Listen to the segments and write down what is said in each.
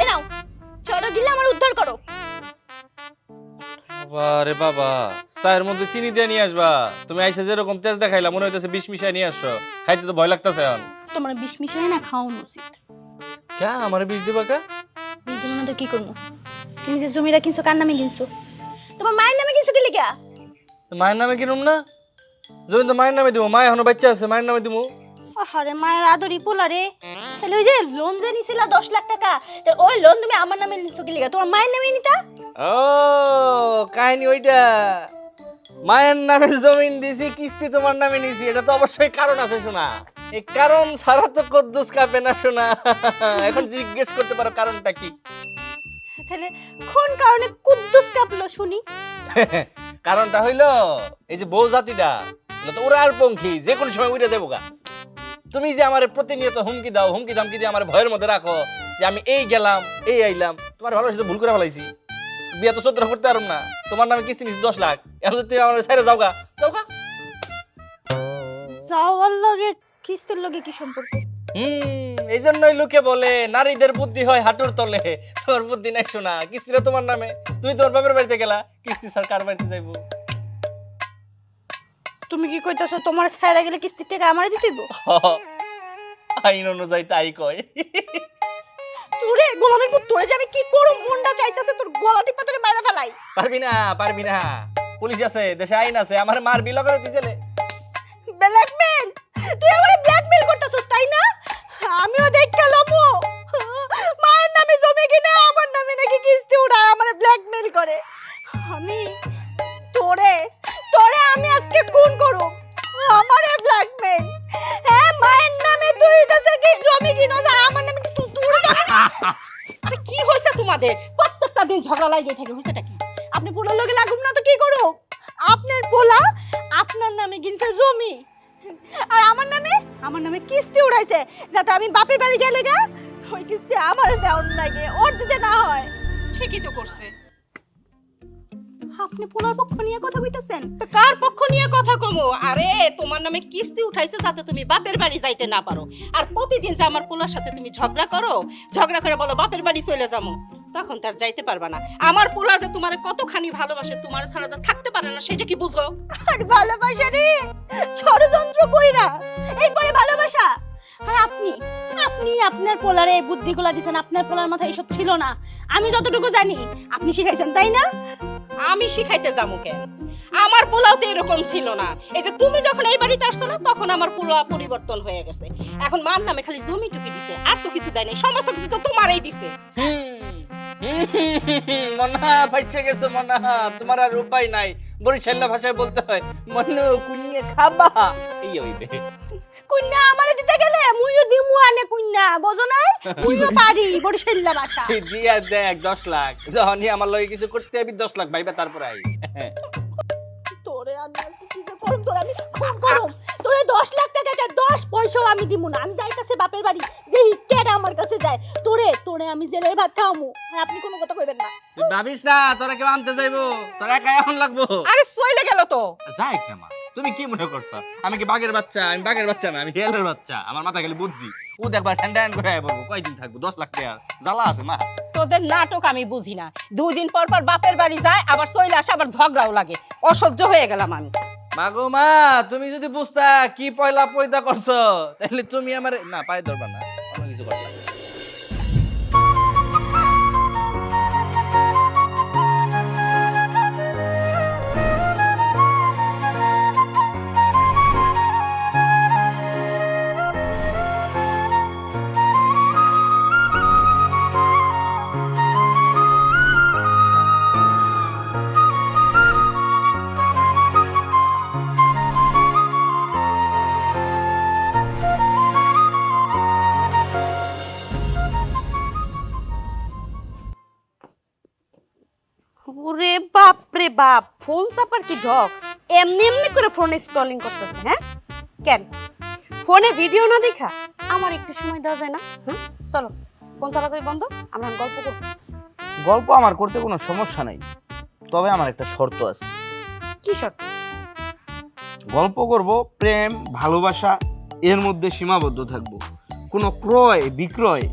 এ নাও চড়ো গিলে আমার উদ্ধার করো। আরে বাবা, চায়ের মধ্যে চিনি দিয়ে নিয়ে আসবা। তুমি আইসা যেরকম তেজ দেখাইলা মনে হইতেছে বিষ মিশাই নিয়ে আসছো। খাইতে তো ভয় লাগতেছে এখন। তোমার বিষ মিশাই না খাওয়ানো উচিত। কে আমার বিষ দিবা কা? বিষ দিব না তো কি করবো? তুমি যে জমিটা কিনছো কার নামে কিনছো? তোমার মায়ের নামে কিনছো কি লিখা? মায়ের নামে কিনুম না? জমি তো মায়ের নামে দিব। মা এখনো বাচ্চা আছে, মায়ের নামে দিব। আরে মায়ের আদরি পোলা রে। তাহলে ওই যে লোন যে নিছিলা 10 লাখ টাকা, তো ওই লোন তুমি আমার নামে নিছো কি লিখা? তোমার মায়ের নামে নিতা? ও কাহিনী ওইটা। মায়ের নামে জমিন দিছি, কিস্তি তোমার নামে নিছি। এটা তো অবশ্যই কারণ আছে শোনা। এই কারণ ছাড়া তো কদ্দুস কাঁপে না শোনা। এখন জিজ্ঞেস করতে পারো কারণটা কি? তাহলে কোন কারণে কুদ্দুস কাঁপলো শুনি? কারণটা হইলো এই যে বউ জাতিটা তো ওরার পঙ্খী, যে কোনো সময় উড়ে দেবো গা। তুমি যে আমার প্রতিনিয়ত হুমকি দাও, হুমকি দামকি দিয়ে আমার ভয়ের মধ্যে রাখো যে আমি এই গেলাম এই আইলাম, তোমার ভালোবাসা তো ভুল করে ফেলাইছি। বিয়া তো 14 করতে পারব না। তোমার নামে কিস্তি নিচ্ছি 10 লাখ। এখন তুমি আমার ছেড়ে যাও গা, যাও গা। যাওয়ার লগে কিস্তির লগে কি সম্পর্ক? এই জন্যই লোকে বলে নারীদের বুদ্ধি হয় হাঁটুর তলে। তোমার বুদ্ধি নাই শোনা। কিস্তিটা তোমার নামে, তুমি তোমার বাপের বাড়িতে গেলা, কিস্তি স্যার কার বাড়িতে যাইবো? তুমি কি কইতাছো তোমার ছাইরা গেলে কিস্তির টাকা আমারে দিতে হইব? আইন অনুযায়ী তাই কয়। তোরে গোলামের পুত, তোরে যে আমি কি করব মনটা চাইতাছে তোর গলা টিপা তোরে মাইরা ফেলাই। পারবি না, পারবি না। পুলিশ আছে, দেশে আইন আছে। আমার মারবি লগে তুই জেলে। ব্ল্যাকমেল, তুই আমারে ব্ল্যাকমেল করতেছস তাই না? আমিও দেখালামু মায়ের নামে জমি কিনে আমার নামে নাকি কিস্তি উঠায় আমারে ব্ল্যাকমেল করে। আমি তোরে তোরে আমি আজকে খুন করব। আমারে ব্ল্যাকমেল, হ্যাঁ মায়ের নামে তুই কাছে কি জমি কিনো যা আমার নামে তুই তুই। আরে কি হইছে তোমাদের? প্রত্যেকটা দিন ঝগড়া লাগিয়ে থাকে, হইছেটা কি? আপনি পোলার লগে লাগুম না তো কি করব? আপনার পোলা আপনার নামে কিনছে জমি আর আমার নামে কিস্তি উড়াইছে, যাতে আমি বাপের বাড়ি গেলে গা ওই কিস্তি আমার দেওয়ার লাগে, ওর দিতে না হয়। ঠিকই তো করছে। আপনি পোলার পক্ষ নিয়ে কথা কইতেছেন? তো কার পক্ষ নিয়ে কথা কমো? আরে তোমার নামে কিস্তি উঠাইছে যাতে তুমি বাপের বাড়ি যাইতে না পারো। আর প্রতিদিন যে আমার পোলার সাথে তুমি ঝগড়া করো, ঝগড়া করে বলো বাপের বাড়ি চলে যাবো, তখন তার যাইতে পারবা না। আমার পোলা যে তোমার কতখানি ভালোবাসে, তোমার ছাড়া যে থাকতে পারে না, সেটা কি বুঝো? আর ভালোবাসা রে ষড়যন্ত্র কইরা এরপরে ভালোবাসা। আর আপনি আপনি আপনার পোলারে এই বুদ্ধিগুলা দিছেন। আপনার পোলার মাথায় এসব ছিল না, আমি যতটুকু জানি আপনি শিখাইছেন তাই না? আমি শিখাইতে যাবো কেন? আমার পোলাও তো এরকম ছিল না। এই যে তুমি যখন এই বাড়িতে আসছো না, তখন আমার পোলা পরিবর্তন হয়ে গেছে। এখন মার নামে খালি জমি টুকি দিছে, আর তো কিছু দেয় নাই। সমস্ত কিছু তো তোমারই দিছে। মনা ফাইসে গেছে মনা। তোমার আর উপায় নাই। বরিশাল্লা ভাষায় বলতে হয় মনু কুনিয়ে খাবা, এই হইবে। কুন্না আমারে দিতে গেলে মুইও দিমু আনে কুন্না, বোঝো না? মুইও পারি বরিশাল্লা ভাষা। এই দিয়া দেখ 10 লাখ। যখনই আমার লগে কিছু করতে যাবি 10 লাখ ভাইবা তারপর আইস। তোরে আমি আজকে কি যে করব, তোরে আমি খুন করব। তোরে 10 লাখ টাকা কে 10 পয়সাও আমি দিমু না। আমি যাইতাছে বাপের বাড়ি, দেহি কেডা আমার কাছে যায়। তোরে আমি জেলের ভাত খাওয়ামু। আর আপনি কোনো কথা কইবেন না। তুই ভাবিস না তোরা কেউ আনতে যাইবো, তোরা একা এখন লাগবো। আরে চলে গেল তো। যাই কেমা, তুমি কি মনে করছো আমি কি বাঘের বাচ্চা? আমি বাঘের বাচ্চা না, আমি হিয়ালের বাচ্চা। আমার মাথা খালি বুদ্ধি। ও দেখবা ঠান্ডা করে আয় বলবো কয়দিন থাকবো, 10 লাখ টাকা জ্বালা আছে মা। তোদের নাটক আমি বুঝি না। 2 দিন পর পর বাপের বাড়ি যায়, আবার চলে আসে, আবার ঝগড়াও লাগে। অসহ্য হয়ে গেলাম আমি। মাগো মা, তুমি যদি বুঝতা কি পয়লা পয়দা করছো, তাহলে তুমি আমার না পায়ে ধরবা না, অন্য কিছু করবা। ওরে বাপ রে বাপ, ফোন চাপার কি ঢক! এমনি এমনি করে ফোনে স্ক্রলিং করতেছে। হ্যাঁ কেন ফোনে ভিডিও না দেখা আমার একটু সময় দেওয়া যায় না? হ্যাঁ চলো ফোন চাপাচাপি বন্ধ, আমরা গল্প করব। গল্প আমার করতে কোনো সমস্যা নাই, তবে আমার একটা শর্ত আছে। কি শর্ত? গল্প করব প্রেম ভালোবাসা, এর মধ্যে সীমাবদ্ধ থাকবো। কোনো ক্রয় বিক্রয়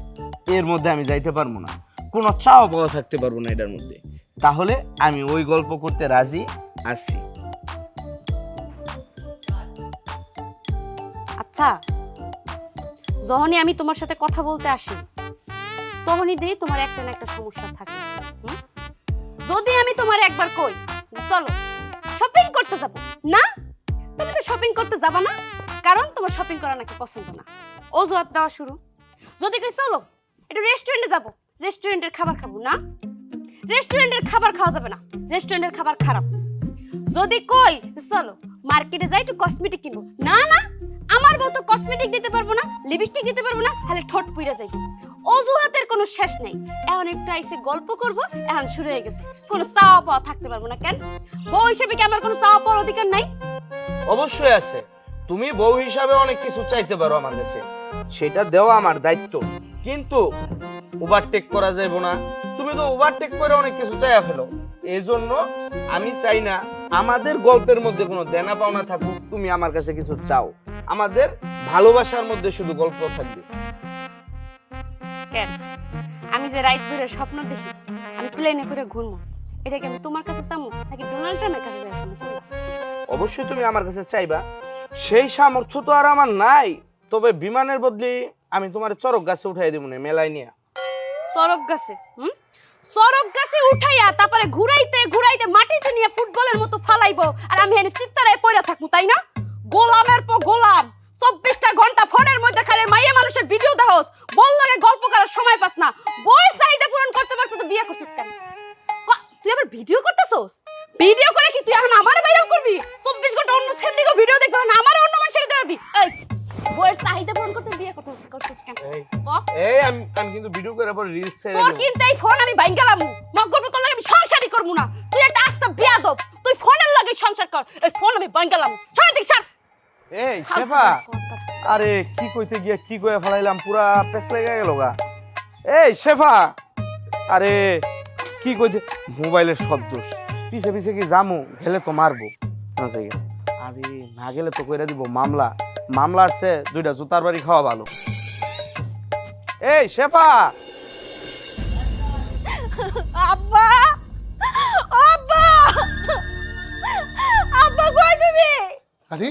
এর মধ্যে আমি যাইতে পারবো না। কোনো চাওয়া পাওয়া থাকতে পারবো না এটার মধ্যে, তাহলে আমি ওই গল্প করতে রাজি আছি। আচ্ছা, যখনই আমি তোমার সাথে কথা বলতে আসি তখনই দেই তোমার একটা না একটা সমস্যা থাকে। হুম? যদি আমি তোমার একবার কই যে চলো শপিং করতে যাব, না তুমি তো শপিং করতে যাবা না, কারণ তোমার শপিং করা নাকি পছন্দ না, অজুহাত দেওয়া শুরু। যদি কই চলো একটু রেস্টুরেন্টে যাব, রেস্টুরেন্টের খাবার খাবো, না রেস্টুরেন্টের খাবার খাওয়া যাবে না, রেস্টুরেন্টের খাবার খারাপ। যদি কই চলো মার্কেটে যাই একটু কসমেটিক কিনবো, না না আমার বউ তো কসমেটিক দিতে পারবো না, লিপস্টিক দিতে পারবো না, তাহলে ঠোঁট পুইরা যাইবে। অজুহাতের কোনো শেষ নেই। এখন একটু আইসে গল্প করব, এখন শুরু হয়ে গেছে, কোনো চাওয়া পাওয়া থাকতে পারবো না। কেন বউ হিসেবে কি আমার কোনো চাওয়া পাওয়ার অধিকার নাই? অবশ্যই আছে, তুমি বউ হিসাবে অনেক কিছু চাইতে পারো আমার কাছে, সেটা দেওয়া আমার দায়িত্ব, কিন্তু ওভারটেক করা যাবে না। তুমি তো ওভারটেক করে অনেক কিছু চাইয়া ফেলো, এই জন্য আমি চাই না আমাদের গল্পের মধ্যে কোনো দেনা পাওনা থাকুক। তুমি আমার কাছে কিছু চাও, আমাদের ভালোবাসার মধ্যে শুধু গল্প থাকবে। কেন আমি যে রাইট ভরে স্বপ্ন দেখি আমি প্লেনে করে ঘুরবো, এটা কি আমি তোমার কাছে চামু নাকি ডোনাল্ড ট্রাম্পের কাছে যাই? অবশ্যই তুমি আমার কাছে চাইবা, সেই সামর্থ্য তো আর আমার নাই, তবে বিমানের বদলে আমি তোমার চরক গাছে উঠাই দেবো না, মেলায় নিয়ে। সরক গাছে? সরক গাছে উঠাইয়া তারপরে ঘুরাইতে ঘুরাইতে মাটিতে নিয়ে ফুটবলের মতো ফালাইবো, আর আমি এনে চিত্তারায় পয়রা থাকবো, তাই না? গোলামের পর গোলাম, 24টা ঘন্টা ফোনের মধ্যে খালি মাইয়া মানুষের ভিডিও দেখোস, বল লাগে গল্প করার সময় পাস না, বউয়ের চাহিদা পূরণ করতে পারছিস তো বিয়ে করছিস কেন? তুই আবার ভিডিও করতেছস? ভিডিও করে কি তুই এখন আমারে ভাইরাল করবি? 24 ঘন্টা অন্য সেন্ডিগো ভিডিও দেখবি না, আমারে অন্য মানুষের দেখাবি? এই বউয়ের চাহিদা পূরণ করতে বিয়ে করছিস কেন? এই আমি কিন্তু ভিডিও করে পরে রিলস ছেড়ে তোর দেব। কিন্তু এই ফোন আমি ভাঙালাম, মগর তোর লাগে আমি সংসারই করব না, তুই একটা আস্তা বিয়াদব, তুই ফোনের লাগে সংসার কর, এই ফোন আমি ভাঙালাম, সরে দিক সর। এই শেফা, আরে কি কইতে গিয়া কি কইয়া ফলাইলাম, পুরা পেছ লেগে গেল গা। এই শেফা, আরে কি কইতে, মোবাইলের শব্দ, পিছে পিছে কি জামু, গেলে তো মারবো না জায়গা, আরে না গেলে তো কইরা দিব মামলা, মামলার চেয়ে 2টা জুতার বাড়ি খাওয়া ভালো। এই শেফা, আব্বা, আব্বা, আব্বা কই তুমি? আরে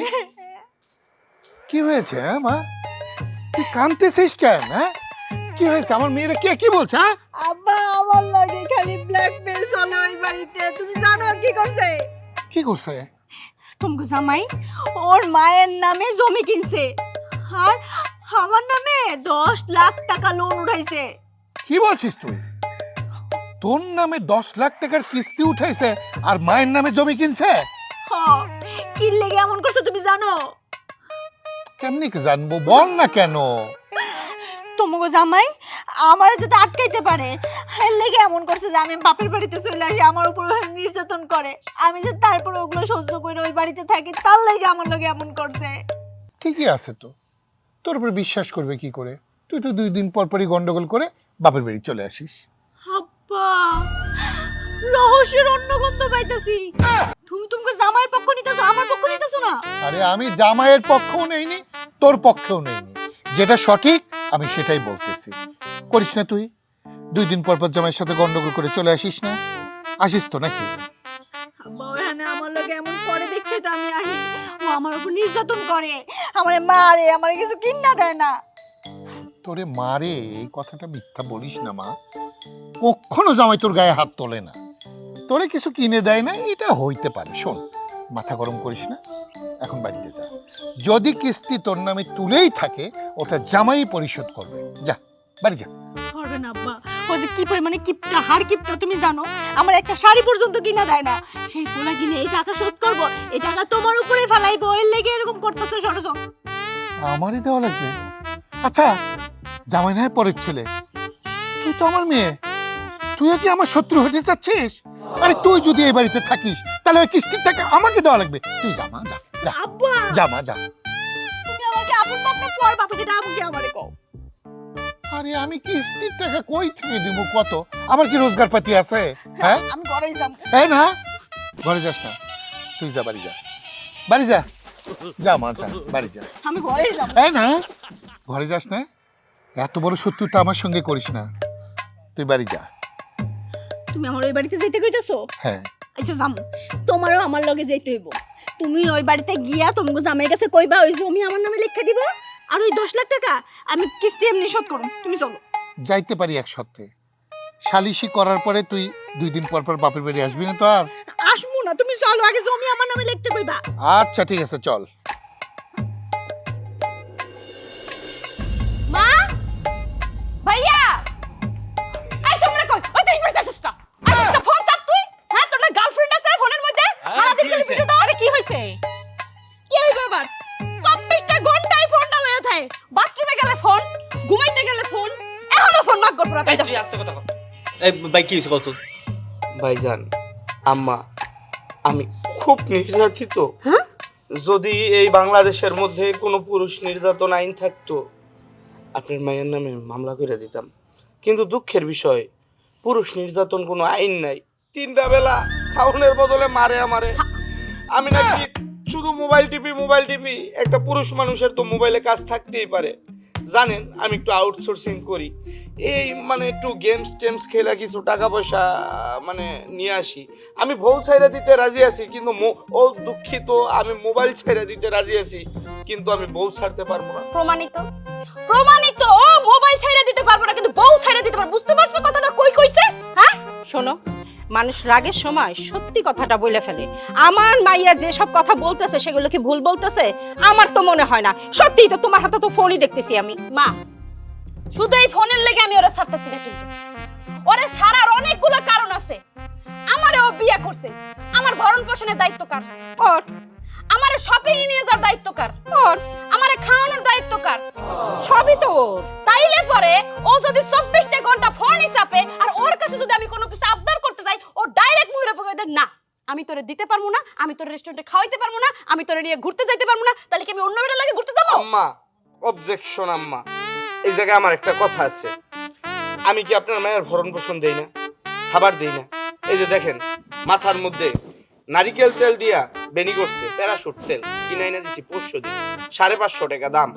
কি হয়েছে মা, তুই কাঁদতেছিস কেন? হ্যাঁ কি হয়েছে? আমার মেয়েরা কে কি বলছে? হ্যাঁ আব্বা আমার লাগে খালি ব্ল্যাকমেল চলে ওই বাড়িতে, তুমি জানো কি করছে? কি করছে? তুমি জামাই ওর মায়ের নামে জমি কিনছে, আর আমার নামে 10 লাখ টাকা লোন উঠাইছে। কি বলছিস তুই? তোর নামে 10 লাখ টাকার কিস্তি উঠাইছে আর মায়ের নামে জমি কিনছে? কি লেগে এমন করছো তুমি জানো? কেমনি কি জানবো, বল না কেন? তোমাকে জামাই আমার যাতে আটকাইতে পারে, এর লেগে এমন করছে যে আমি বাপের বাড়িতে চলে আসি, আমার উপর নির্যাতন করে, আমি যে তারপরে ওগুলো সহ্য করে ওই বাড়িতে থাকি, তার লেগে আমার লগে এমন করছে। ঠিকই আছে তো, তোর উপর বিশ্বাস করবে কি করে? তুই তো 2 দিন পর পরই গন্ডগোল করে বাপের বাড়ি চলে আসিস। আব্বা, রহস্যের অন্য গন্ধ পাইতাছি। তুমি তোমাকে জামাইয়ের পক্ষ নিতেছো, আমার পক্ষ নিতেছো না? আরে আমি জামাইয়ের পক্ষও নেইনি, তোর পক্ষেও নেইনি, যেটা সঠিক আমি সেটাই বলতেছি। করিস না তুই? 2 দিন পর পর জামাইয়ের সাথে গন্ডগোল করে চলে আসিস না? আসিস তো নাকি? আব্বা ওখানে আমার লগে এমন করে দেখে তো আমি আহি, ও আমার উপর নির্যাতন করে, আমারে মারে, আমারে কিছু কিনা দেয় না। তোরে মারে এই কথাটা মিথ্যা বলিস না মা, কখনো জামাই তোর গায়ে হাত তোলে না, তোরে কিছু কিনে দেয় না, এটা হইতে পারে। শোন, মাথা গরম করিস না, এখন বাড়িতে যা, যদি কিস্তি তোর নামে তুলেই থাকে ওটা জামাই পরিশোধ করবে, যা বাড়ি যা। করবে না আব্বা, ও যে কি পরিমাণে কিপটা, হার কিপটা তুমি জানো? আমার একটা শাড়ি পর্যন্ত কিনা দেয় না, সেই পোলা কিনে এই টাকা শোধ করবো, এই টাকা তোমার উপরে ফেলাইবো, এর লেগে এরকম করতেছে ষড়যন্ত্র। আমারই দেওয়া লাগবে? আচ্ছা, জামাই না হয় পরের ছেলে, তুই তো আমার মেয়ে, তুইও কি আমার শত্রু হতে চাচ্ছিস? আরে তুই যদি এই বাড়িতে থাকিস তাহলে ওই কিস্তির টাকা আমাকে দেওয়া লাগবে। তুই যা মা, যা যা আব্বা, যা মা যা। তুমি আমাকে আপন বাপ না পর বাপ, এটা আমাকে আমারে কও। আরে আমি কিস্তির টাকা কই থেকে দিব, কত? আমার কি রোজগার পাতি আছে? হ্যাঁ আমি ঘরেই যাব। এই না, ঘরে যাস না, তুই যা বাড়ি যা, বাড়ি যা, যা মা যা, বাড়ি যা। আমি ঘরেই যাব। এই না, ঘরে যাস না, এত বড় শত্রুতা আমার সঙ্গে করিস না, তুই বাড়ি যা। তুমি আমার ওই বাড়িতে যাইতে কইতেছো? হ্যাঁ আচ্ছা যাম, তোমারও আমার লগে যাইতে হইব। তুমি ওই বাড়িতে গিয়া তোমাকে জামাইয়ের কাছে কইবা ওই জমি আমার নামে লিখে দিব, আর ওই 10 লাখ টাকা আমি কিস্তি এমনি শোধ করুম। তুমি চলো। যাইতে পারি এক সপ্তাহে, সালিশি করার পরে তুই 2 দিন পর পর বাপের বাড়ি আসবি না তো আর? আসমু না, তুমি চলো, আগে জমি আমার নামে লিখতে কইবা। আচ্ছা ঠিক আছে চল। মা, ভাইয়া, আই তোমরা কই? ওই তুই বাড়িতে আসছিস না? আচ্ছা ফোন চাপ তুই। হ্যাঁ, তোর গার্লফ্রেন্ড আছে ফোনের মধ্যে? সারা দিন খালি ভিডিও দাও। আরে কি হইছে? কি হইবে আবার? 24টা ঘন্টায় ফোনটা লয়ে থাকে। বাথরুমে গেলে ফোন, ঘুমাইতে গেলে ফোন, এখনো ফোন মাগ গর পুরা এই তুই আস্তে কথা কর। এই ভাই কি হইছে কত? ভাইজান, আম্মা, আমি খুব নির্যাতিত। হ্যাঁ? যদি এই বাংলাদেশের মধ্যে কোনো পুরুষ নির্যাতন আইন থাকতো, আপনার মায়ের নামে মামলা করে দিতাম। কিন্তু দুঃখের বিষয়, পুরুষ নির্যাতন কোনো আইন নাই। 3টা বেলা খাওনের বদলে মারে আমারে। আমি নাকি শুধু মোবাইল টিপি। একটা পুরুষ মানুষের তো মোবাইলে কাজ থাকতেই পারে। জানেন, আমি একটু আউটসোর্সিং করি, এই মানে একটু গেমস খেলা কিছু টাকা পয়সা মানে নিয়ে আসি। আমি বউ ছাইরা দিতে রাজি আছি, কিন্তু ও দুঃখিত, আমি মোবাইল ছাইরা দিতে রাজি আছি, কিন্তু আমি বউ ছাড়তে পারবো না। প্রমাণিত, ও মোবাইল ছাইরা দিতে পারবো না, কিন্তু বউ ছাইরা দিতে পারবো। বুঝতে পারছো কথাটা কই কইছে? হ্যাঁ, শোনো, মানুষ রাগের সময় সত্যি কথাটা বলে ফেলে। আমার মাইয়া যে সব কথা বলতেছে সেগুলো কি ভুল বলতেছে? আমার তো মনে হয় না। সত্যি তো, তোমার হাতে তো ফোনই দেখতেছি আমি। মা, শুধু এই ফোনের লেগে আমি ওরা ছাড়তেছি না, কিন্তু ওরে ছাড়ার অনেকগুলো কারণ আছে। আমারে ও বিয়ে করছে, আমার ভরণ পোষণের দায়িত্ব কার? ওর। আমারে শপিং এ নিয়ে যাওয়ার দায়িত্ব কার? ওর। আমারে খাওয়ানোর দায়িত্ব কার? সবই তো ওর। তাইলে পরে ও যদি 24টা ঘন্টা ফোনই চাপে, আর ওর কাছে যদি আমি কোনো কিছু আবদার করতে যাই, ও ডাইরেক্ট মুহরে পকে দেয় না, আমি তোরে দিতে পারবো না, আমি তোরে রেস্টুরেন্টে খাওয়াইতে পারবো না, আমি তোরে নিয়ে ঘুরতে যাইতে পারবো না। তাহলে কি আমি অন্য বেটা লাগে ঘুরতে যাবো? আম্মা, অবজেকশন আম্মা। এই জায়গায় আমার একটা কথা আছে। আমি কি আপনার মায়ের ভরণ পোষণ দেই না, খাবার দেই না? এই যে দেখেন, মাথার মধ্যে নারিকেল তেল দিয়া বেনি করছে, প্যারাশুট তেল কিনে এনে দিছি 500 দিন, 550 টাকা দাম।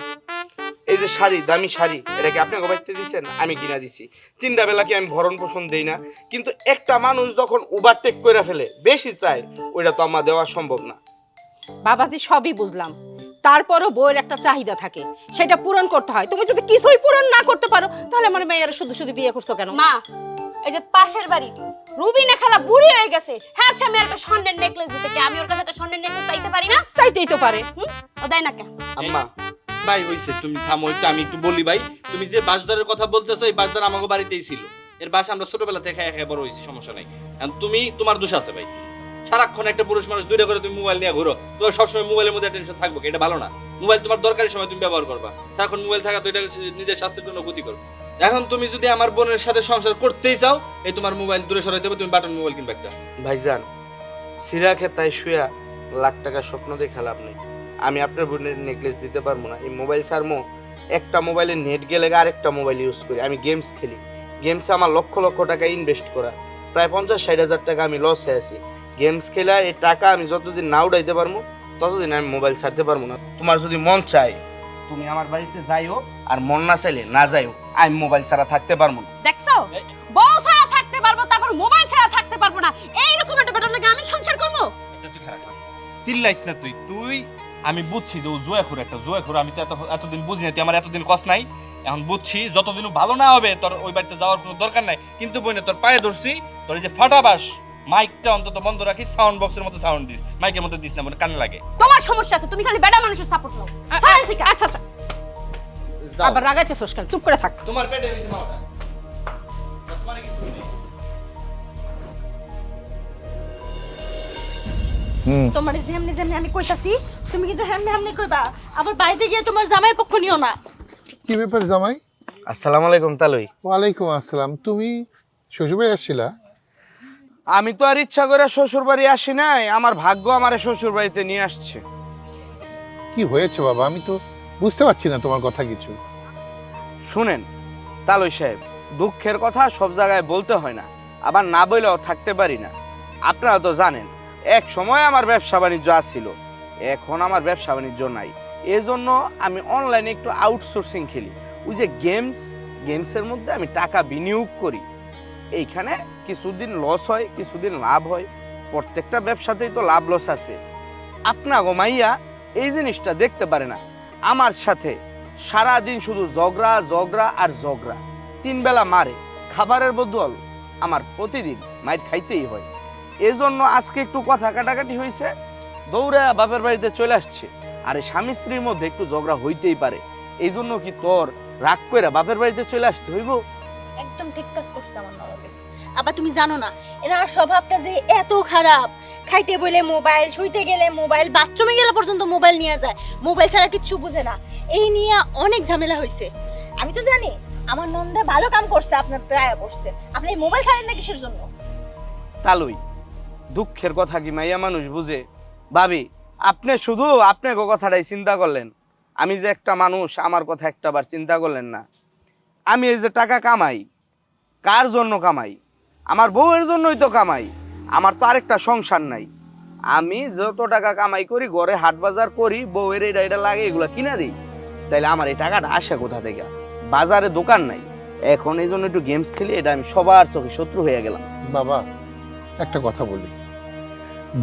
এই যে শাড়ি, দামি শাড়ি, এটা কি আপনি গোবাইতে দিছেন? আমি কিনা দিছি। 3টা বেলা কি আমি ভরণ পোষণ দেই না? কিন্তু একটা মানুষ যখন ওভারটেক করে ফেলে, বেশি চায়, ওইটা তো আমার দেওয়া সম্ভব না। বাবাজি, সবই বুঝলাম, তারপরও বউয়ের একটা চাহিদা থাকে, সেটা পূরণ করতে হয়। তুমি যদি কিছুই পূরণ না করতে পারো, তাহলে আমার মেয়েরা শুধু শুধু বিয়ে করছো কেন? মা, এই যে পাশের বাড়ি রুবিনা খালা বুড়ি হয়ে গেছে, হ্যাঁ সামনে একটা স্বর্ণের নেকলেস দিতে, কি আমি ওর কাছে একটা স্বর্ণের নেকলেস চাইতে পারি না? চাইতেই তো পারে। ও দেয় না কেন? আম্মা, ভাই হইছে, তুমি থামো একটু, আমি একটু বলি ভাই। তুমি যে বাসদারের কথা বলতেছো, এই বাসদার আমাকে বাড়িতেই ছিল। এর বাসা আমরা ছোটবেলা থেকে খেয়ে বড় হয়েছি, সমস্যা নাই। তুমি, তোমার দোষ আছে ভাই। সারাক্ষণ একটা পুরুষ মানুষ 2টা করে তুমি মোবাইল নিয়ে ঘুরো, তোমার সবসময় মোবাইলের মধ্যে টেনশন থাকবে, এটা ভালো না। মোবাইল তোমার দরকারি সময় তুমি ব্যবহার করবা, সারাক্ষণ মোবাইল থাকা তো এটা নিজের স্বাস্থ্যের জন্য ক্ষতি করবে। এখন তুমি যদি আমার বোনের সাথে সংসার করতেই চাও, এই তোমার মোবাইল দূরে সরাইতে হবে, তুমি বাটন মোবাইল কিনবে একটা। ভাইজান, সিরা খেতায় শুয়া লাখ টাকা স্বপ্ন দেখে লাভ নেই। আমি আপনার বোনের নেকলেস দিতে পারবো না। এই মোবাইল সারমো, একটা মোবাইলে নেট গেলে আরেকটা মোবাইল ইউজ করি। আমি গেমস খেলি, গেমসে আমার লক্ষ লক্ষ টাকা ইনভেস্ট করা, প্রায় 50-60 হাজার টাকা আমি লসে আছি। গেমস খেলা এই টাকা আমি যতদিন না উড়াইতে পারবো, ততদিন আমি মোবাইল ছাড়তে পারবো না। তোমার যদি মন চায়, তুমি আমার বাড়িতে যাইও, আর মন না চাইলে না যাইও, আমি মোবাইল ছাড়া থাকতে পারবো না। দেখছো, বউ ছাড়া থাকতে পারবো, তারপর মোবাইল ছাড়া থাকতে পারবো না, এইরকম একটা বেটার লাগে আমি সংসার করবো? আচ্ছা তুই খারাপ চিল্লাইস না। তুই আমি বুঝছি যে ও জুয়াখোর, একটা জুয়াখোর। আমি তো এতদিন বুঝি না, তুই আমার এতদিন কষ্ট নাই, এখন বুঝছি। যতদিন ভালো না হবে, তোর ওই বাড়িতে যাওয়ার কোনো দরকার নাই। কিন্তু বইনে তোর পায়ে ধরছি, তোর এই যে ফাটাবাস, মাইকটা অন্তত বন্ধ রাখিস, সাউন্ড বক্সের মতো সাউন্ড দিস, মাইকের মতো দিস না, মনে কানে লাগে। তোমার সমস্যা আছে, তুমি খালি বেটা মানুষের সাপোর্ট নাও। আচ্ছা আচ্ছা, আবার রাগাইতেছস কেন? চুপ করে থাক। তোমার পেটে হইছে মাওটা, তোমার কিছু নেই। তোমার যেমনি যেমনি আমি কইতাছি, তুমি কিন্তু হেমনি হেমনি কইবা। আবার বাড়িতে গিয়ে তোমার জামাইয়ের পক্ষ নিও না। কি ব্যাপার জামাই? আসসালামু আলাইকুম তালুই। ওয়ালাইকুম আসসালাম। তুমি শ্বশুরবাড়ি আসছিলা? আমি তো আর ইচ্ছা করে শ্বশুর বাড়ি আসি নাই, আমার ভাগ্য আমারে শ্বশুর বাড়িতে নিয়ে আসছে। কি হয়েছে বাবা? আমি তো বুঝতে পারছি না তোমার কথা কিছু। শুনেন তালুই সাহেব, দুঃখের কথা সব জায়গায় বলতে হয় না, আবার না বলেও থাকতে পারি না। আপনারা তো জানেন, এক সময় আমার ব্যবসা বাণিজ্য আছিল, এখন আমার ব্যবসা বাণিজ্য নাই। এজন্য আমি অনলাইনে একটু আউটসোর্সিং খেলি। ওই যে গেমসের মধ্যে আমি টাকা বিনিয়োগ করি। এইখানে কিছুদিন লস হয়, কিছুদিন লাভ হয়। প্রত্যেকটা ব্যবসাতেই তো লাভ লস আছে। আপনা গো মাইয়া এই জিনিসটা দেখতে পারে না। আমার সাথে সারাদিন শুধু ঝগড়া ঝগড়া আর ঝগড়া, 3 বেলা মারে, খাবারের বদল আমার প্রতিদিন মাইর খাইতেই হয়। এজন্য আজকে একটু কথা কাটাকাটি হয়েছে, দৌড়ে বাপের বাড়িতে চলে আসছে। আরে স্বামী স্ত্রীর মধ্যে একটু ঝগড়া হইতেই পারে, এই জন্য কি তোর রাগ করে বাপের বাড়িতে চলে আসতে হইব? একদম ঠিক কাজ করছে আমার নবাবে। আবার তুমি জানো না এনার স্বভাবটা যে এত খারাপ, খাইতে বলে মোবাইল, শুইতে গেলে মোবাইল, বাথরুমে গেলে পর্যন্ত মোবাইল নিয়ে যায়, মোবাইল ছাড়া কিচ্ছু বুঝে না। এই নিয়ে অনেক ঝামেলা হয়েছে। আমি তো জানি আমার নন্দে ভালো কাম করছে, আপনার দয়া করছে। আপনি এই মোবাইল ছাড়েন না কিসের জন্য? তালুই দুঃখের কথা কি মাইয়া মানুষ বুঝে? ভাবি, আপনি শুধু আপনাকে কথাটাই চিন্তা করলেন, আমি যে একটা মানুষ আমার কথা একটাবার চিন্তা করলেন না। আমি এই যে টাকা কামাই, কার জন্য কামাই? আমার বউয়ের জন্যই তো কামাই। আমার তো আরেকটা সংসার নাই। আমি যত টাকা কামাই করি, ঘরে হাট বাজার করি, বউয়ের এটা লাগে, এগুলো কিনা দিই, তাইলে আমার এই টাকাটা আসে কোথা থেকে? বাজারে দোকান নাই, এখন এই জন্য একটু গেমস খেলি, এটা আমি সবার চোখে শত্রু হয়ে গেলাম। বাবা একটা কথা বলি,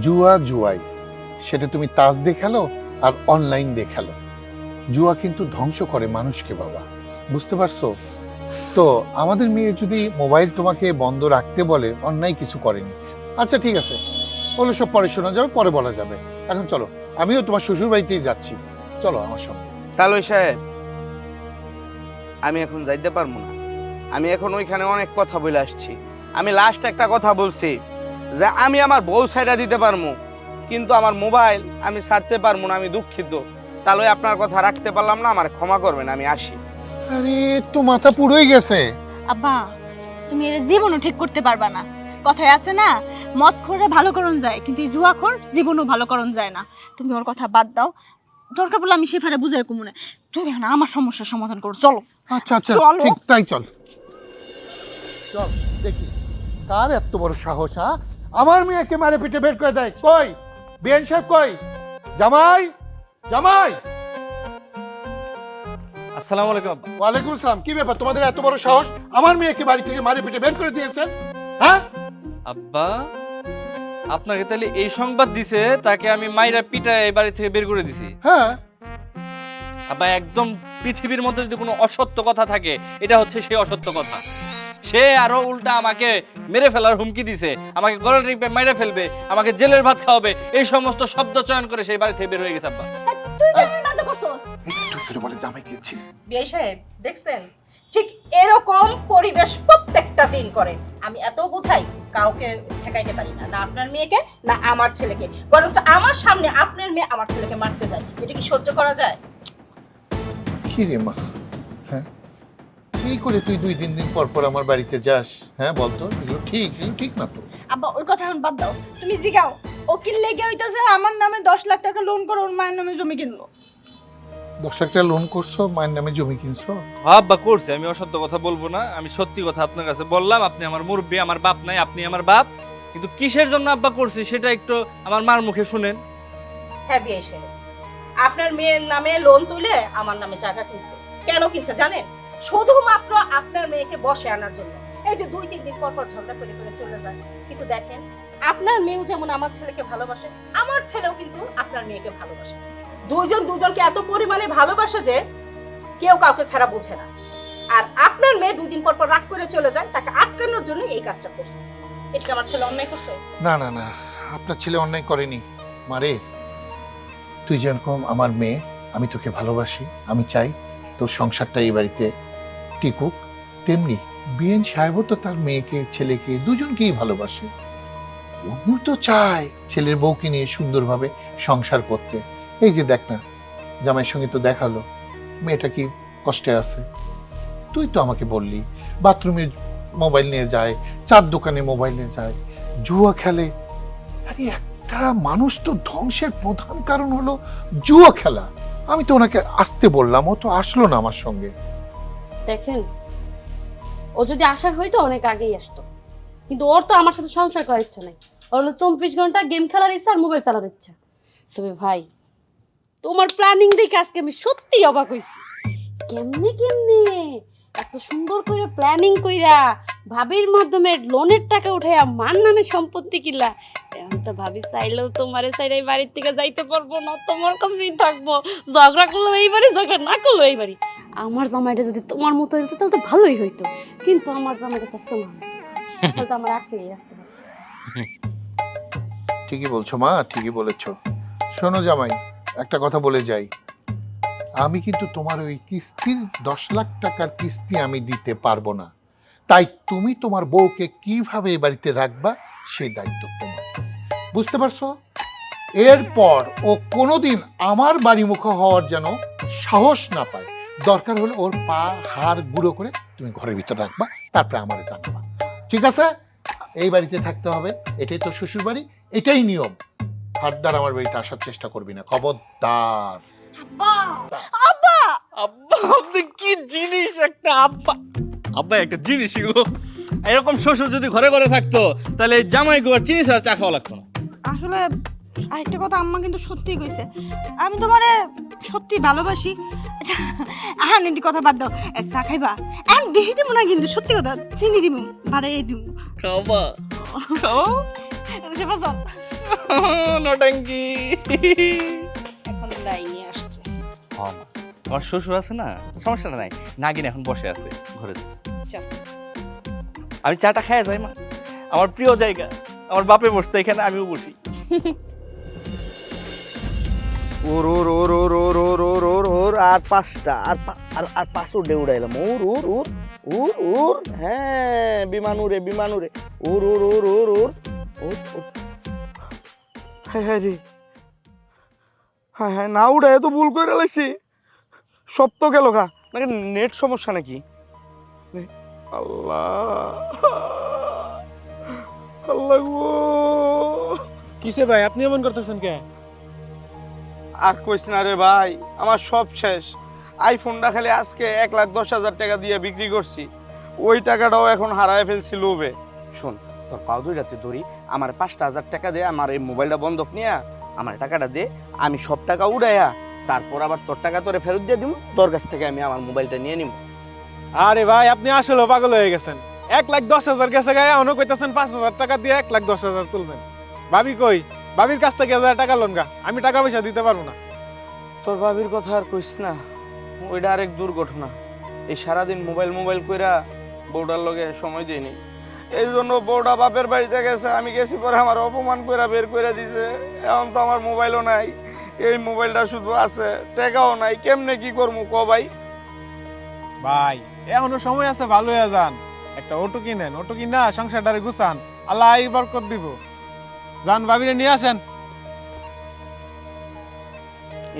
জুয়া জুয়াই, সেটা তুমি তাস দেখালো আর অনলাইন দেখালো, জুয়া কিন্তু ধ্বংস করে মানুষকে বাবা, বুঝতে পারছো তো? আমাদের মেয়ে যদি মোবাইল তোমাকে বন্ধ রাখতে বলে, অন্যায় কিছু করেনি। আচ্ছা ঠিক আছে, ওগুলো সব পরে শোনা যাবে, পরে বলা যাবে। এখন চলো, আমিও তোমার শ্বশুর বাড়িতেই যাচ্ছি, চলো আমার সঙ্গে। তালুই সাহেব, আমি এখন যাইতে পারবো না। আমি এখন ওইখানে অনেক কথা বলে আসছি। আমি লাস্ট একটা কথা বলছি যে আমি আমার বউ ছাইড়া দিতে পারবো, কিন্তু আমার মোবাইল আমি ছাড়তে পারবো না। আমি দুঃখিত। তাহলে আপনার কথা রাখতে পারলাম না, আমার ক্ষমা করবেন, আমি আসি। আরে তো মাথা পুরোই গেছে। আব্বা তুমি এর জীবনও ঠিক করতে পারবা না। কথায় আছে না, মদ খোরে ভালো করণ যায়, কিন্তু এই জুয়া খোর জীবনও ভালো করণ যায় না। তুমি ওর কথা বাদ দাও, দরকার পড়লে আমি সেফারে বুঝাই কমু না। তুমি এখন আমার সমস্যার সমাধান করো, চলো। আচ্ছা আচ্ছা চলো। ঠিক তাই, চল চল দেখি কার এত বড় সাহস, হ্যাঁ? আমার মেয়েকে মারে পিঠে বের করে দেয়। কই বিএন সাহেব, কই জামাই? জামাই, আসসালামু আলাইকুম আব্বা। ওয়ালাইকুম আসসালাম। কি ব্যাপার তোমাদের এত বড় সাহস, আমার মেয়েকে বাড়ি থেকে মারে পিঠে বের করে দিয়েছেন? হ্যাঁ আব্বা, আপনাকে তাহলে এই সংবাদ দিছে তাকে আমি মাইরা পিটা এই বাড়ি থেকে বের করে দিছি? হ্যাঁ। আব্বা, একদম পৃথিবীর মধ্যে যদি কোনো অসত্য কথা থাকে, এটা হচ্ছে সেই অসত্য কথা। সে আরো উল্টা আমাকে মেরে ফেলার হুমকি দিছে, আমাকে গলা টিপে মেরে ফেলবে, আমাকে জেলের ভাত খাওয়াবে, এই সমস্ত শব্দ চয়ন করে সেই বাড়ি থেকে বের হয়ে গেছে আব্বা। তুই কেন বাধ্য করছস? একটু ফিরে বলে জামাই দিয়েছি। বিয়ে সাহেব দেখছেন, ঠিক এরকম পরিবেশ প্রত্যেকটা দিন করে। আমি এত বোঝাই, কাউকে ঠেকাইতে পারি না, না আপনার মেয়েকে না আমার ছেলেকে। বরঞ্চ আমার সামনে আপনার মেয়ে আমার ছেলেকে মারতে যায়, এটা কি সহ্য করা যায়? কি রে মা, হ্যাঁ এই করে তুই 2-3 দিন পর পর আমার বাড়িতে যাস? হ্যাঁ বলতো, এগুলো ঠিক ঠিক না তো? আব্বা ওই কথা এখন বাদ দাও, তুমি জিগাও ও কি লেগে হইতাছে আমার নামে 10 লাখ টাকা লোন করে ওর মায়ের নামে জমি কিনলো। 10 লাখ টাকা লোন করছো, মায়ের নামে জমি কিনছো? আব্বা করছে, আমি অসত্য কথা বলবো না, আমি সত্যি কথা আপনার কাছে বললাম। আপনি আমার মুরব্বী, আমার বাপ নাই, আপনি আমার বাপ। কিন্তু কিসের জন্য আব্বা করছি সেটা একটু আমার মার মুখে শুনেন। হ্যাঁ বিয়ে সাহেব, আপনার মেয়ের নামে লোন তুলে আমার নামে জায়গা কিনছে। কেন কিনছে জানেন? শুধুমাত্র আপনার মেয়েকে বসে আনার জন্য। এই যে 2-3 দিন পর পর ঝগড়া করে করে চলে যায়। কিন্তু দেখেন, আপনার মেয়েও যেমন আমার ছেলেকে ভালোবাসে, আমার ছেলেও কিন্তু আপনার মেয়েকে ভালোবাসে। দুজন দুজনকে এত পরিমাণে ভালোবাসে যে কেউ কাউকে ছাড়া বোঝে না। আর আপনার মেয়ে 2 দিন পর পর রাগ করে চলে যায়, তাকে আটকানোর জন্য এই কাজটা করছে। এটা কি আমার ছেলে অন্যায় করছে? না না না, আপনার ছেলে অন্যায় করেনি মারে। তুই যেরকম আমার মেয়ে, আমি তোকে ভালোবাসি, আমি চাই তোর সংসারটা এই বাড়িতে টিকুক, তেমনি বিএন সাহেবও তো তার মেয়েকে ছেলেকে দুজনকেই ভালোবাসে। ও তো চায় ছেলের বউকে নিয়ে সুন্দরভাবে সংসার করতে। এই যে দেখ না, জামাইয়ের সঙ্গে তো দেখালো, মেয়েটা কি কষ্টে আছে। তুই তো আমাকে বললি বাথরুমে মোবাইল নিয়ে যায়, চার দোকানে মোবাইল নিয়ে যায়, জুয়া খেলে। আরে একটা মানুষ তো ধ্বংসের প্রধান কারণ হলো জুয়া খেলা। আমি তো ওনাকে আসতে বললাম, ও তো আসলো না আমার সঙ্গে। দেখেন, ও যদি আসা হইতো অনেক আগেই আসতো, কিন্তু ওর তো আমার সাথে সংসার করার ইচ্ছা নাই। ওর হলো 24 ঘন্টা গেম খেলার ইচ্ছা আর মোবাইল চালানোর ইচ্ছা। তবে ভাই, তোমার প্ল্যানিং দেখে আজকে আমি সত্যি অবাক হইছি। কেমনে কেমনে এত সুন্দর করে প্ল্যানিং কইরা ভাবির মাধ্যমে লোনের টাকা উঠাইয়া মার নামে সম্পত্তি কিলা, এখন তো ভাবি চাইলেও তোমারে চাইলে এই বাড়ির থেকে যাইতে পারবো না, তোমার কাছেই থাকবো। ঝগড়া করলেও এই বাড়ি, ঝগড়া না করলেও এই বাড়ি। আমার জামাইটা যদি তোমার মতো হইতো তাহলে তো ভালোই হইতো, কিন্তু আমার জামাইটা তো তোমার মতো, তাহলে তো আমার আটকেই রাখতে পারতো। ঠিকই বলছো মা, ঠিকই বলেছো। শোনো জামাই, একটা কথা বলে যাই, আমি কিন্তু তোমার ওই কিস্তির 10 লাখ টাকার কিস্তি আমি দিতে পারবো না। তাই তুমি তোমার বউকে কিভাবে এই বাড়িতে রাখবা সেই দায়িত্ব তোমার, বুঝতে পারছো? এরপর ও কোনোদিন আমার বাড়ি মুখ হওয়ার যেন সাহস না পায়। দরকার হলে ওর পা হাড় গুঁড়ো করে তুমি ঘরের ভিতর রাখবা, তারপরে আমারে জানাবা, ঠিক আছে? এই বাড়িতে থাকতে হবে, এটাই তো শ্বশুর বাড়ি, এটাই নিয়ম। ফার্দার আমার বাড়িতে আসার চেষ্টা করবি না, খবরদার। আব্বা আব্বা আপনি কি জিনিস একটা আব্বা! আব্বা একটা জিনিস এগুলো। এরকম শ্বশুর যদি ঘরে ঘরে থাকতো তাহলে এই জামাই গোয়ার চিনি ছাড়া চা খাওয়া লাগতো না। আসলে আরেকটা কথা আম্মা কিন্তু সত্যিই কইছে, আমি তোমারে সত্যি ভালোবাসি। আহান কথা বাদ দাও, চা খাইবা? এখন বেশি দিব না কিন্তু, সত্যি কথা, চিনি দিব, বাড়াই দিব। খাওয়া খাও সেবা চল। নটাঙ্কি। এখন দাই নিয়ে আসছে। আমার শ্বশুর আছে না, সমস্যা নাই, নাগিন এখন বসে আছে ঘরে। চল। আমি চাটা খাই যাই মা, আমার প্রিয় জায়গা। আমার বাপে বসতে এখানে, আমিও বসি। ওর ওর ওর ওর ওর ওর ওর ওর ওর আর 5টা আর 5 উড়ে উড়াইলাম। ওর ওর ওর ওর ওর হ্যাঁ, বিমান উড়ে ওর ওর ওর ওর ওর ওর ওর। হ্যাঁ হ্যাঁ রে, হ্যাঁ হ্যাঁ, না উড়ে তো ভুল করে লাইছি। সব তো গেল গা, নাকি নেট সমস্যা নাকি? আল্লাহ আল্লাহ গো! কিসে ভাই আপনি এমন করতেছেন কে? আর কইস না রে ভাই, আমার সব শেষ। আইফোনটা খালি আজকে 1,10,000 টাকা দিয়ে বিক্রি করছি, ওই টাকাটাও এখন হারায় ফেলছি লোভে। শোন, তোর পাও দুই রাতে ধরি, আমার 5,000 টাকা দে, আমার এই মোবাইলটা বন্ধক নিয়ে আমার টাকাটা দে, আমি সব টাকা উড়াইয়া তারপর আবার তোর টাকা তোরে ফেরত দিয়ে দিব। তোর কাছ থেকে আমি আমার মোবাইলটা নিয়ে নিব। আরে ভাই আপনি আসলে পাগল হয়ে গেছেন। 1,10,000 গেছে গায়ে, এখনো কইতাছেন 5,000 টাকা দিয়ে 1,10,000 তুলবেন। ভাবি কই? ভাবির কাছ থেকে 1000 টাকা লোন গা, আমি টাকা পয়সা দিতে পারবো না। তোর ভাবির কথা আর কইস না, ওইটা আরেক দুর্ঘটনা। এই সারাদিন মোবাইল কইরা বউটার লগে সময় দিইনি, এই জন্য বউটা বাপের বাড়িতে গেছে। আমি গেছি পরে আমার অপমান কইরা বের করে দিছে। এখন তো আমার মোবাইলও নাই, এই মোবাইলটা শুধু আছে, টাকাও নাই। কেমনে কি করবো ক ভাই? ভাই এখনো সময় আছে, ভালো হয়ে যান, একটা অটো কিনেন, অটো কিনা সংসারটারে গুছান, আল্লাহ এই বরকত দিব। যান ভাবিরে নিয়ে আসেন।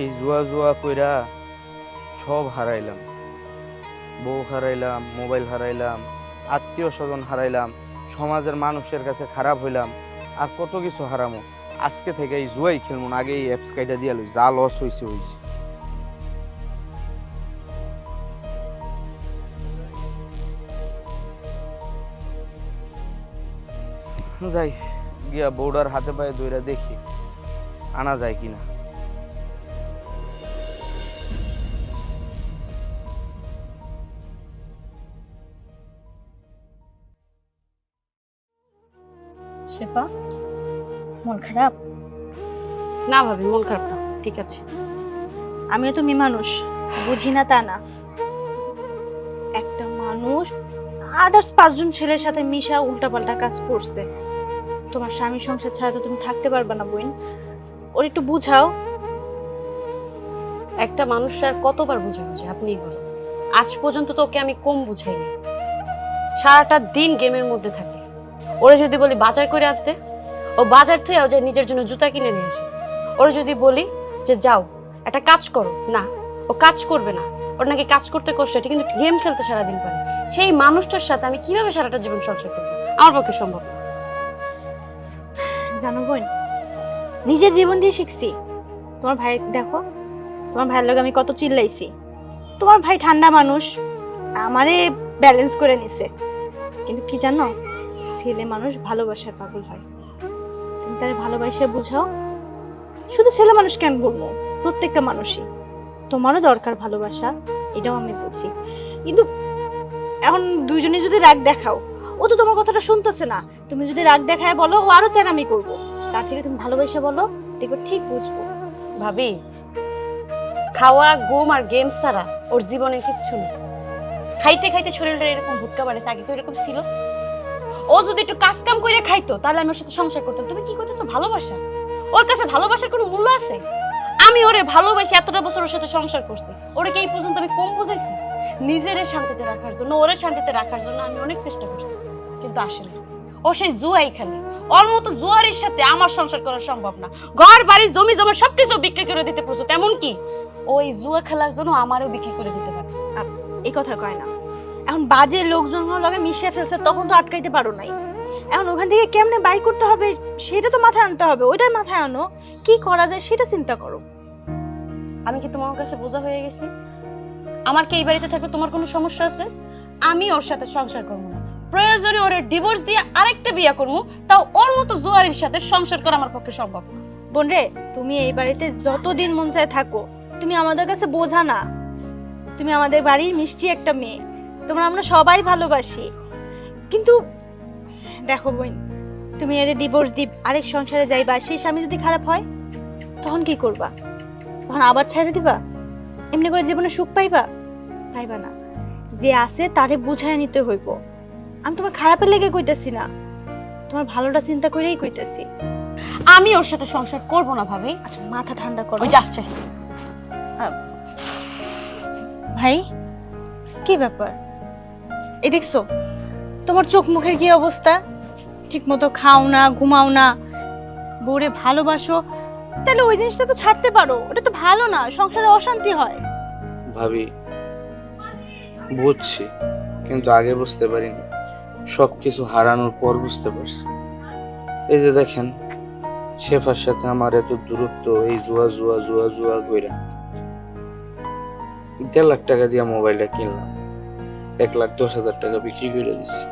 এই জুয়া কইরা সব হারাইলাম, বউ হারাইলাম, মোবাইল হারাইলাম, আত্মীয় স্বজন হারাইলাম, সমাজের মানুষের কাছে খারাপ হইলাম, আর কত কিছু হারামো। আজকে থেকে এই জুয়াই খেলবো না, আগে এই অ্যাপস কাইটা দিয়া লই, যা লস হইছে। যাই গিয়া বউডার হাতে পায়ে দইরা দেখি আনা যায় কিনা। শেফা, মন খারাপ? না ভাবি, মন খারাপ না, ঠিক আছে। আমিও তো মেয়ে মানুষ, বুঝি না তা না। একটা মানুষ আদার্স 5 জন ছেলের সাথে মিশা উল্টাপাল্টা কাজ করছে। তোমার স্বামীর সংসার ছাড়া তো তুমি থাকতে পারবে না বোন, ওর একটু বুঝাও। একটা মানুষ আর কতবার বোঝানো যায় আপনিই বলেন? আজ পর্যন্ত তো ওকে আমি কম বুঝাইনি। সারাটা দিন গেমের মধ্যে থাকে। ওরে যদি বলি বাজার করে আনতে, ও বাজার থেকে যে নিজের জন্য জুতা কিনে নিয়ে আসে। ওরে যদি বলি যে যাও একটা কাজ করো, না, ও কাজ করবে না। ওর নাকি কাজ করতে কষ্ট, এটা কিন্তু গেম খেলতে সারাদিন পারে। সেই মানুষটার সাথে আমি কিভাবে সারাটা জীবন সংসার করবো? আমার পক্ষে সম্ভব না। জানো বোন, নিজের জীবন দিয়ে শিখছি। তোমার ভাই দেখো, তোমার ভাইয়ের লগে আমি কত চিল্লাইছি। তোমার ভাই ঠান্ডা মানুষ, আমারে ব্যালেন্স করে নিছে। কিন্তু কি জানো, ছেলে মানুষ ভালোবাসার পাগল হয়। তুমি তারে ভালোবাসা বুঝাও। শুধু ছেলে মানুষ কেন বলবো, প্রত্যেকটা মানুষই। তোমারও দরকার ভালোবাসা, এটাও আমি বুঝি। কিন্তু এখন দুইজনে যদি রাগ দেখাও, ও ও তো তোমার কথাটা শুনতেছে না। তুমি যদি রাগ দেখায় বলো, ও আরো তেরামি করবো। তার থেকে তুমি ভালোবেসে বলো, দেখবে ঠিক বুঝবো। ভাবি, খাওয়া, ঘুম আর গেম ছাড়া ওর জীবনে কিচ্ছু নেই। খাইতে খাইতে শরীরটা এরকম ভুটকা বাড়েছে, আগে তো এরকম ছিল? ও যদি একটু কাজ কাম করে খাইতো তাহলে আমি ওর সাথে সংসার করতাম। তুমি কি করতেছো? ভালোবাসা? ওর কাছে ভালোবাসার কোনো মূল্য আছে? আমি ওরে ভালোবাসি, এতটা বছর ওর সাথে সংসার করছি, ওরে কি এই পর্যন্ত আমি কম বুঝাইছি? নিজেরে শান্তিতে রাখার জন্য, ওরে শান্তিতে রাখার জন্য আমি অনেক চেষ্টা করছি, কিন্তু আসলে ও সেই জুয়াই খেলে। ওর মতো জুয়ারির সাথে আমার সংসার করা সম্ভব না। ঘর বাড়ি জমি জমা সবকিছু বিক্রি করে দিতে প্রস্তুত, এমন কি ওই জুয়া খেলার জন্য আমারও বিক্রি করে দিতে পারে। এই কথা কয় না। এখন বাজে লোকজন লগে মিশে ফেলছে, তখন তো আটকাইতে পারো নাই। এখন ওখান থেকে কেমনে বাইর করতে হবে সেটা তো মাথায় আনতে হবে। ওইটার মাথায় আনো, কি করা যায় সেটা চিন্তা করো। আমি কি তোমার কাছে বোঝা হয়ে গেছি? আমার কি এই বাড়িতে থাকলে তোমার কোনো সমস্যা আছে? আমি ওর সাথে সংসার করবো না, প্রয়োজনে ওর ডিভোর্স দিয়ে আরেকটা বিয়ে করবো, তাও ওর মতো জুয়ারির সাথে সংসার করা আমার পক্ষে সম্ভব না। বোন রে, তুমি এই বাড়িতে যতদিন মন চায় থাকো, তুমি আমাদের কাছে বোঝা না। তুমি আমাদের বাড়ির মিষ্টি একটা মেয়ে, তোমরা আমরা সবাই ভালোবাসি। কিন্তু দেখো বোন, তুমি এর ডিভোর্স দিই আরেক সংসারে যাইবা, সেই স্বামী যদি খারাপ হয় তখন কি করবা? তখন আবার ছেড়ে দিবা? এমনি করে জীবনে সুখ পাইবা? পাইবা না। যে আছে তারে বুঝায় নিতে হইব। আমি তোমার খারাপের লেগে কইতেছি না, তোমার ভালোটা চিন্তা করেই কইতেছি। আমি ওর সাথে সংসার করব না ভাবি। আচ্ছা মাথা ঠান্ডা করো। ওই যাচ্ছে। ভাই, কি ব্যাপার? এই দেখছো তোমার চোখ মুখের কি অবস্থা? ঠিক মতো খাও না, ঘুমাও না, বউরে ভালোবাসো, তাহলে ওই জিনিসটা তো ছাড়তে পারো। ওটা তো ভালো না, সংসারে অশান্তি হয়। ভাবি, বুঝছি, কিন্তু আগে বুঝতে পারিনি। সবকিছু হারানোর পর বুঝতে পারছি। এই যে দেখেন, শেফার সাথে আমার এত দূরত্ব, এই জুয়া জুয়া জুয়া জুয়া কইরা 1.5 লাখ টাকা দিয়ে মোবাইলটা কিনলাম, 1,10,000 টাকা বিক্রি করে দিছি।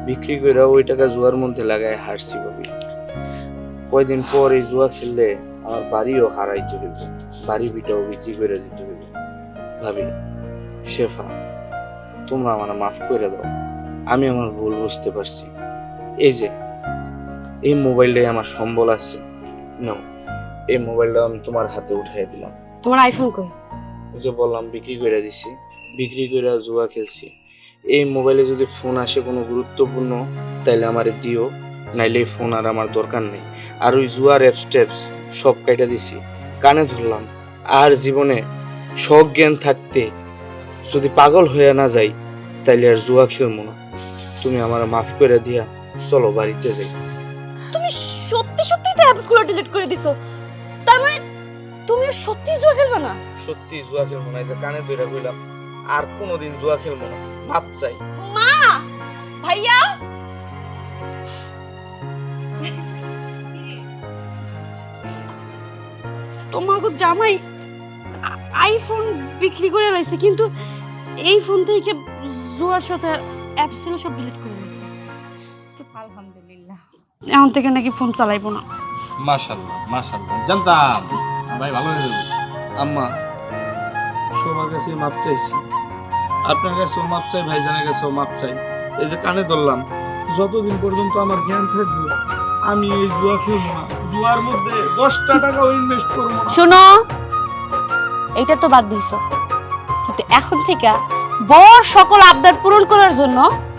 বিক্রি করে ওই টাকা জুয়ার মধ্যে লাগায় হারছি ভাবি। কয়দিন পর এই জুয়া খেললে আমার বাড়িও হারাইতে হইব, বাড়ি ভিটাও বিক্রি করে দিতে হইব। ভাবি, শেফা, তোমরা আমার মাফ করে দাও, আমি আমার ভুল বুঝতে পারছি। এই যে এই মোবাইলটাই আমার সম্বল আছে, নাও, এই মোবাইলটা আমি তোমার হাতে উঠাই দিলাম। তোমার আইফোন কই? ওই যে বললাম বিক্রি করে দিছি, বিক্রি করে জুয়া খেলছি। এই মোবাইলে যদি ফোন আসে কোনো গুরুত্বপূর্ণ, তাইলে আমারে দিও, নাইলে এই ফোন আর আমার দরকার নেই। আর ওই জুয়ার অ্যাপস ট্যাপস সব কাইটা দিছি, কানে ধরলাম। আর জীবনে শখ জ্ঞান থাকতে যদি পাগল হয়ে না যাই, তাইলে আর জুয়া খেলবো না। তুমি আমার মাফ করে দিয়া চলো বাড়িতে যাই। তুমি সত্যি সত্যি তো অ্যাপসগুলো ডিলিট করে দিছো? তার মানে তুমি সত্যি জুয়া খেলবে না? সত্যি জুয়া খেলবো না, এই যে কানে ধরে কইলাম, আর কোনোদিন জুয়া খেলবো না, মাপ চাই। মা, ভাইয়া, তোমাকে জামাই আইফোন বিক্রি করে লাইছে, কিন্তু এই ফোন থেকে জুয়ার সাথে অ্যাপস ছিল সব ডিলিট করে দিয়েছে। আলহামদুলিল্লাহ। এখন থেকে নাকি ফোন চালাইবো না। মাশাআল্লাহ মাশাআল্লাহ, জানতাম ভাই ভালো হয়ে যাবে। আম্মা, সবার কাছে মাপ চাইছি, আপনার কাছেও মাপ চাই, ভাইজানের কাছেও মাপ চাই। এই যে কানে ধরলাম, যতদিন পর্যন্ত আমার জ্ঞান থাকবে আমি এই জুয়া খেলবো না, জুয়ার মধ্যে 10টা টাকাও ইনভেস্ট করবো না। শোনো, এইটা তো বাদ দিছো, কিন্তু এখন থেকে বড় সকল আবদার পূরণ করার জন্য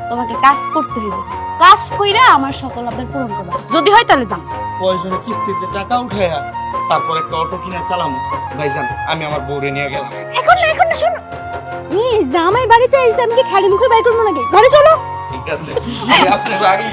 তোমাকে কাজ করতে হবে। কাজ কইরা আমার সকল আবদার পূরণ করবা, যদি হয় তাহলে যাও। প্রয়োজনে কিস্তিতে টাকা উঠাইয়া তারপর একটা অটো কিনে চালাম। ভাইজান, আমি আমার বউরে নিয়ে গেলাম। এখন না শোনো, এই জামাই বাড়িতে এসে আমি কি খালি মুখে বাইর করবো নাকি? ঘরে চলো। ঠিক আছে, আপনি আগে